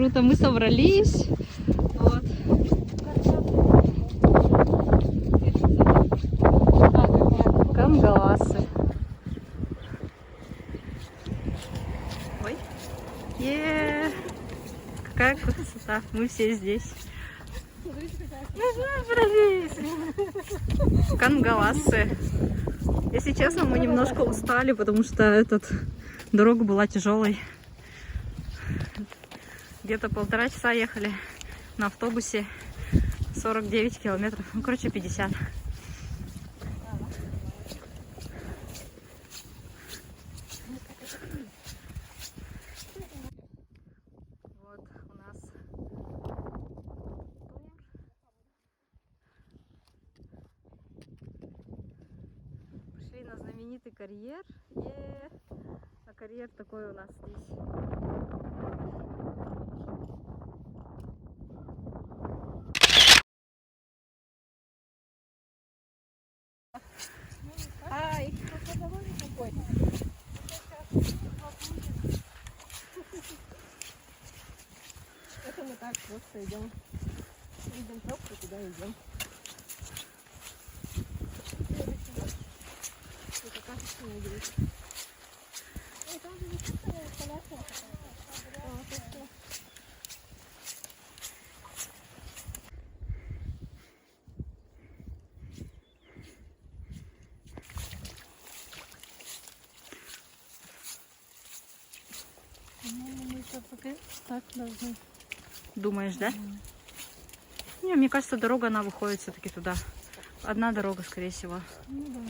круто. Мы собрались. Вот. Камгаласы. Ой. Какая красота. Мы все здесь. Камгаласы. Если честно, мы немножко устали, потому что дорога была тяжелой. Где-то 1,5 часа ехали на автобусе. 49 километров. Ну, короче, 50. Вот у нас пришли на знаменитый карьер. А карьер такой у нас здесь. Ай, какой. Это мы так просто идем. Видим пробку, туда идем. Это карточка надеюсь. Ой, там же не коляска. Мы еще пока так должны. Думаешь, да? Не, мне кажется, дорога, она выходит все-таки туда. Одна дорога, скорее всего. Ну да.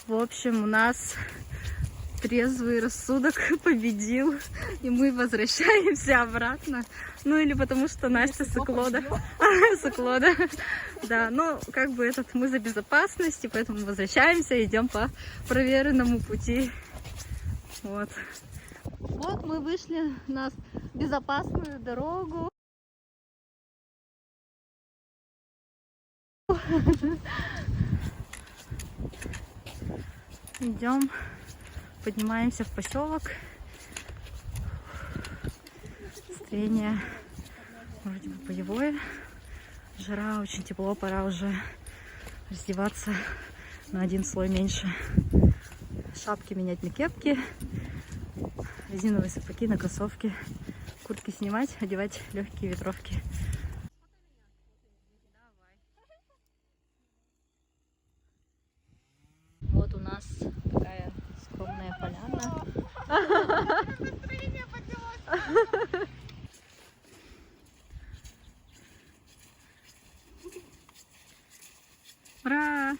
В общем, у нас трезвый рассудок победил, и мы возвращаемся обратно. Ну или потому что Настя Соклода. Соклода. Да, ну как бы мы за безопасность, и поэтому возвращаемся, идем по проверенному пути. Вот. Вот мы вышли на безопасную дорогу. Идем, поднимаемся в поселок. Настроение вроде бы боевое. Жара, очень тепло, пора уже раздеваться на 1 слой меньше. Шапки менять на кепки, резиновые сапоги на кроссовки, куртки снимать, одевать легкие ветровки. Вот у нас такая скромная поляна. Ура!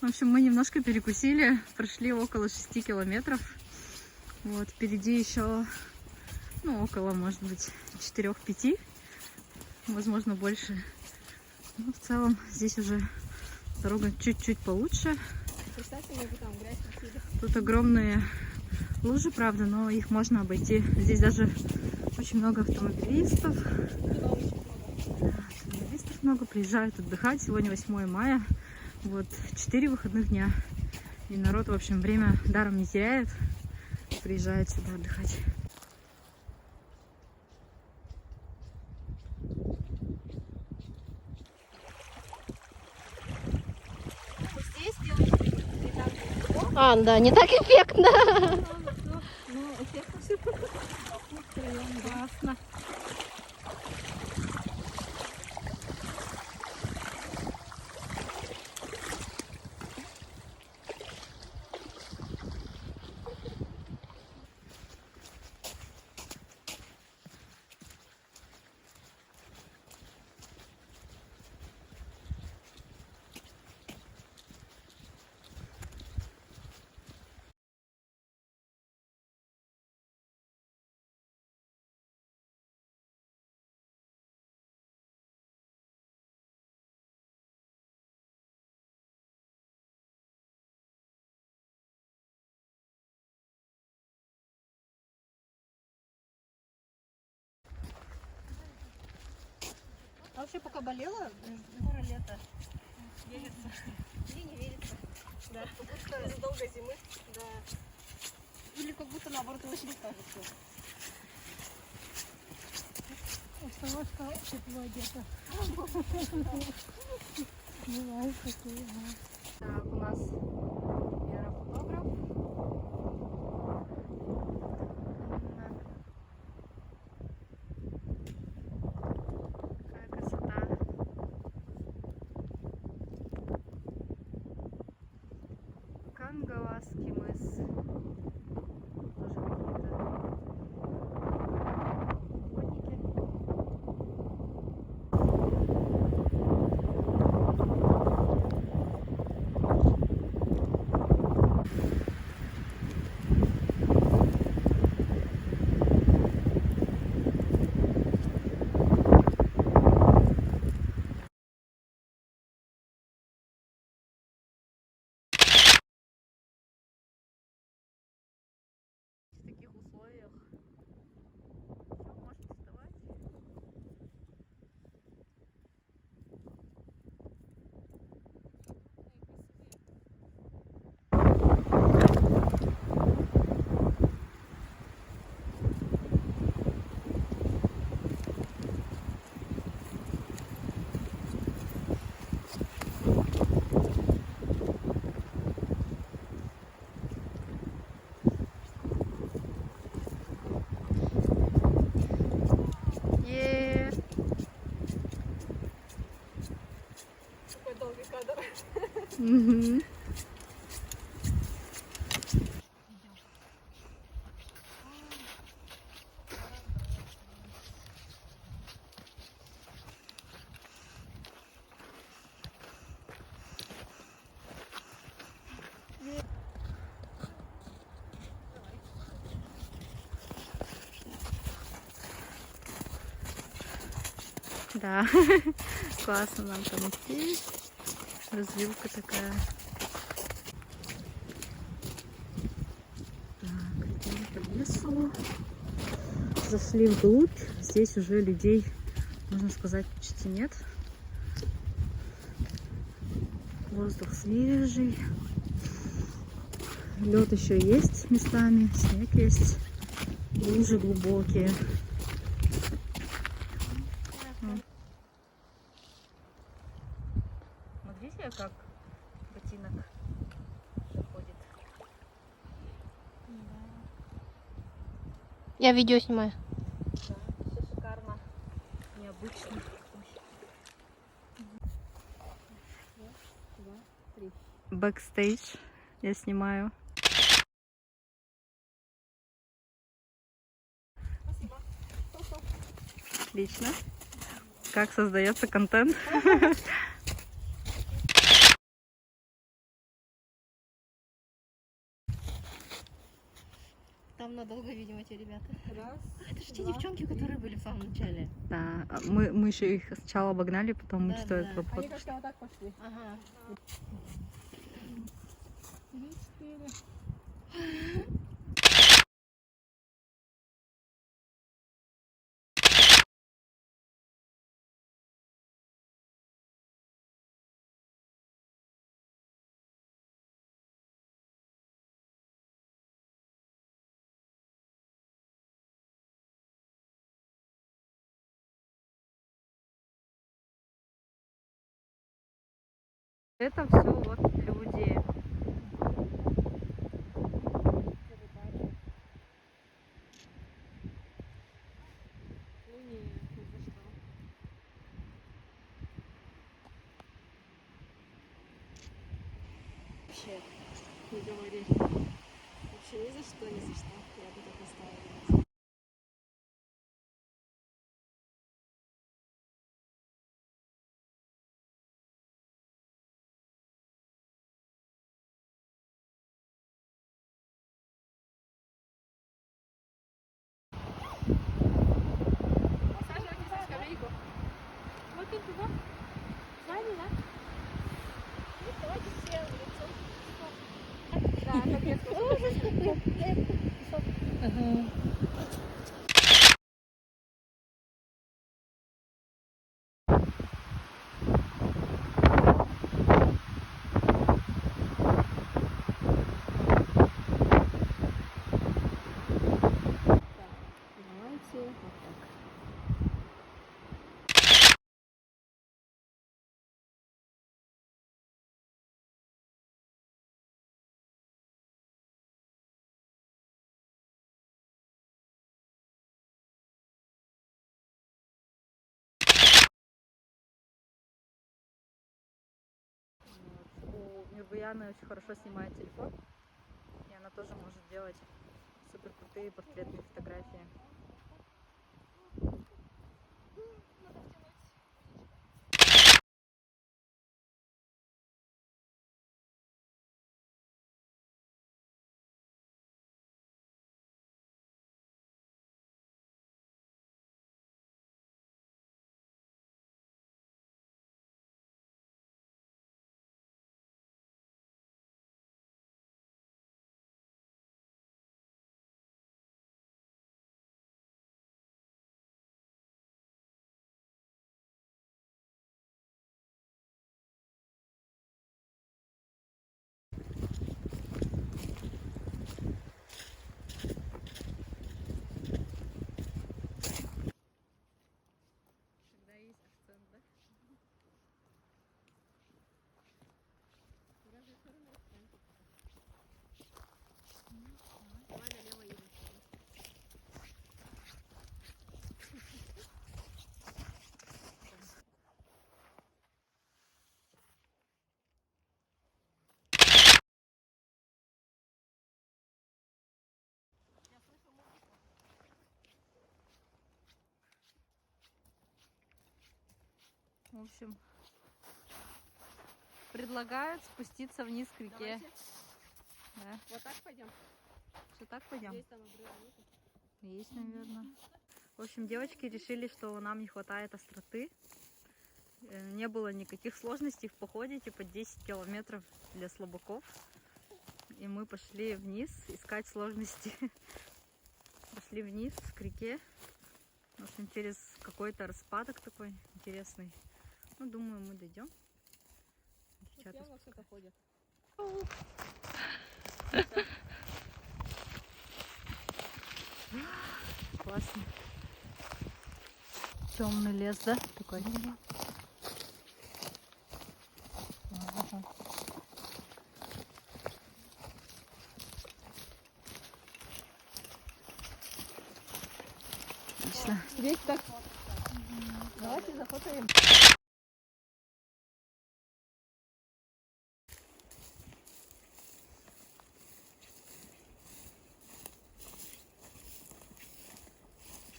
В общем, мы немножко перекусили, прошли около 6 километров. Вот, впереди еще, ну, около, может быть, 4-5, возможно, больше. Но в целом здесь уже дорога чуть-чуть получше. Тут огромные лужи, правда, но их можно обойти. Здесь даже очень много автомобилистов. Автомобилистов много, приезжают отдыхать. Сегодня 8 мая. Вот 4 выходных дня. И народ, в общем, время даром не теряет. Приезжает сюда отдыхать. А, да, не так эффектно. Классно. вообще пока болела, скоро лето. Верится. Мне не верится. Да. Потому что из-за долгой зимы. Да. Или как будто наоборот очень кажется. Оставаться тепло одета. Бывают такие, да. Так, у нас Вера фотограф. Какая красота. Кангаласский мыс. Тоже какие-то охотники. В таких условиях все, можете вставать. Е. Такой долгий кадр. Мгм. Да, классно нам там идти. Развилка такая. Так, идем по лесу. Зашли вглубь. Здесь уже людей, можно сказать, почти нет. Воздух свежий. Лед еще есть местами, снег есть. Лужи глубокие. Смотрите, как ботинок заходит. Я видео снимаю. Да, все шикарно. Необычно. Бэкстейдж я снимаю. Спасибо. Отлично. Как создается контент? Там надолго, видимо, те ребята. Раз. Это же те девчонки, которые были в самом начале. Да, мы еще их сначала обогнали, потом мы Да, что да. это Они как-то вот так пошли. Ага. 3-4. Это все вот люди. Ну нет, ни за что. Вообще, не говори. Вообще ни за что, ни за что. Я бы так оставила. Саживайтесь на скамейку. Вот тут туда. Сзади, да? Давайте все лицо. Да, как детство. Ужас какой. Ага. Давайте вот так. У Мирбуяны очень хорошо снимает телефон, и она тоже может делать супер крутые портретные фотографии. Когда есть акцент, да? Давай налево едем. В общем, предлагают спуститься вниз к реке. Давайте. Да. Вот так пойдем. Что, так пойдем? Здесь там обрыва нету. Есть, наверное. В общем, девочки решили, что нам не хватает остроты. Не было никаких сложностей в походе, типа 10 километров для слабаков. И мы пошли вниз искать сложности. Пошли вниз к реке. В общем, через какой-то распадок такой интересный. Ну, думаю, мы дойдем. Девчата Явно кто-то ходит. классно. Темный лес, да? Такой. Ага. Отлично. Здесь так. Давайте зафотаем.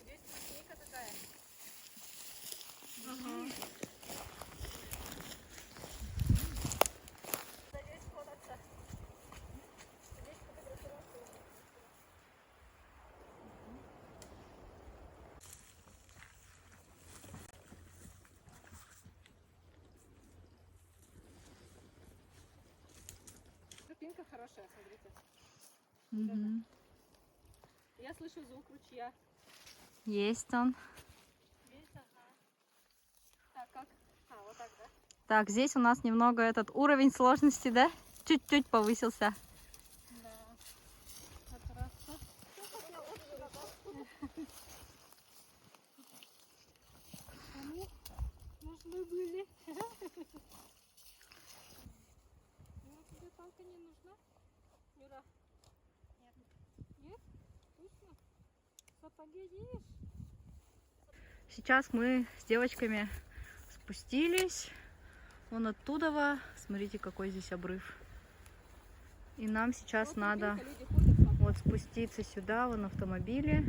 Здесь скамейка такая. Здесь фотаться. Здесь фотографироваться. Тропинка хорошая, смотрите. Мгм. Я слышу звук ручья. Есть он. Есть, ага. Так, как? А, вот так, да? Так, здесь у нас немного этот уровень сложности, да? Чуть-чуть повысился. Да. Хорошо. Кому нужны были? Ну, тебе палка не нужна? Юра? Нет. Нет? Точно? Сапоги есть? Сейчас мы с девочками спустились вон оттуда. Смотрите, какой здесь обрыв. И нам сейчас Вот надо тропинка, люди ходят, смотрят. вот спуститься сюда, вон автомобили,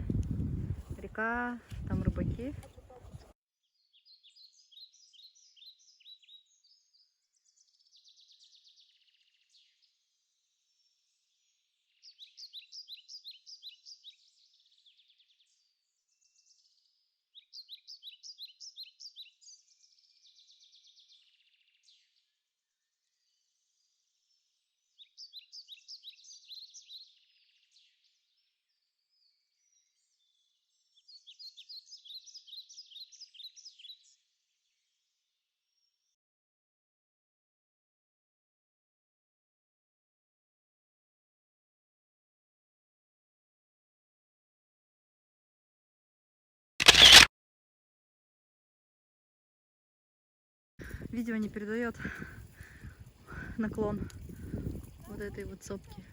река, там рыбаки. видео не передает наклон вот этой вот сопки.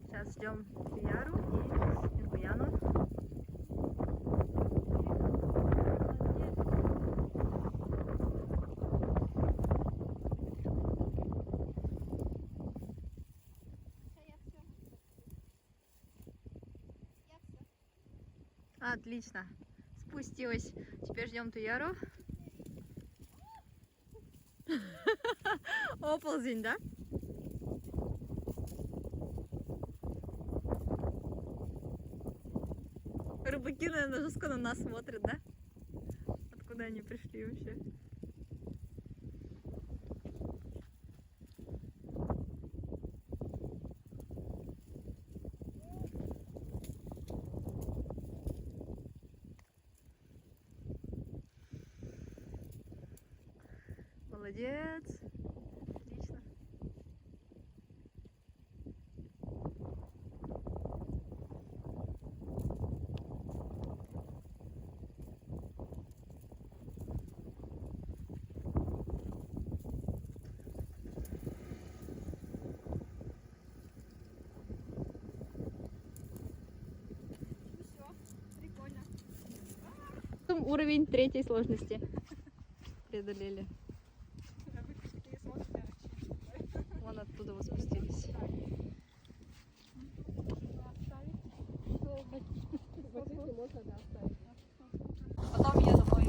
Сейчас ждем Яру и Ингуяну. Отлично. Спустилась. Теперь ждем Туяру. Оползень, да? Рыбаки, наверное, жестко на нас смотрят, да? Откуда они пришли вообще? Молодец. Отлично. Уровень 3-й сложности преодолели. Вон оттуда вот спустились. Потом я домой.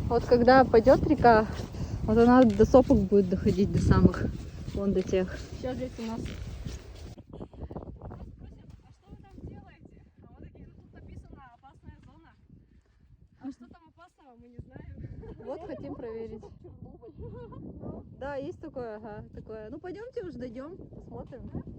Вот когда пойдет река, вот она до сопок будет доходить, до самых, вон до тех. Сейчас здесь у нас. Вот хотим проверить. Да, есть такое, ага, такое. Ну пойдемте уже дойдем, посмотрим.